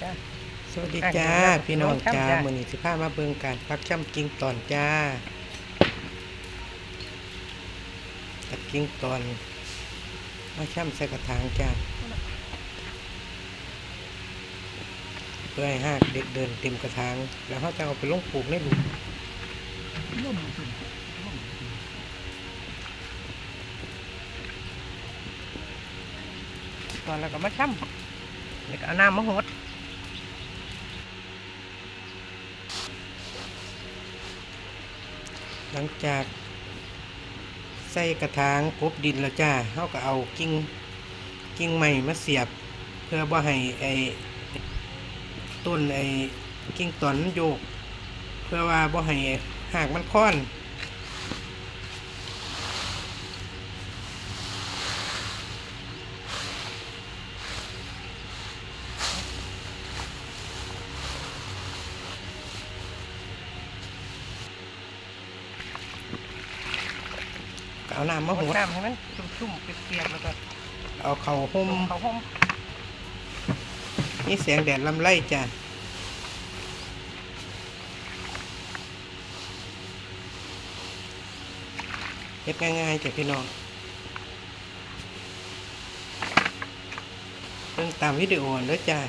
จ้าสวัสดีจ้าพี่น้องจ้ามื้อนี้สิพามาเบิ่งการปักช่ำกิ่งตอนจ้าตัดกิ่งตอนมาช่ำใส่กระถางจ้าเพื่อให้หากเด็กเดินเต็มกระถางแล้วเขาจะเอาไปลงปลูกในหลุมตอนแล้วก็มาช่ำแล้วก็เอาน้ำมาหดหลังจากใส่กระถางกบดินแล้วจ้าเขาก็เอากิ่งใหม่มาเสียบเพื่อบ่ให้ไอ้ต้นไอ้กิ่งตอนมันโยกเพื่อว่าบ่ให้หากมันค้อนเอาน้ำมาหดน้ำให้มันชุ่มๆเปียกๆแล้วก็เอาเข่าห่ม เขาห่มนี่แสงแดดลำไรจ้ะเฮ็ดง่ายๆจ้ะพี่น้องเบิ่งตามวิดีโอเลยจ้ะ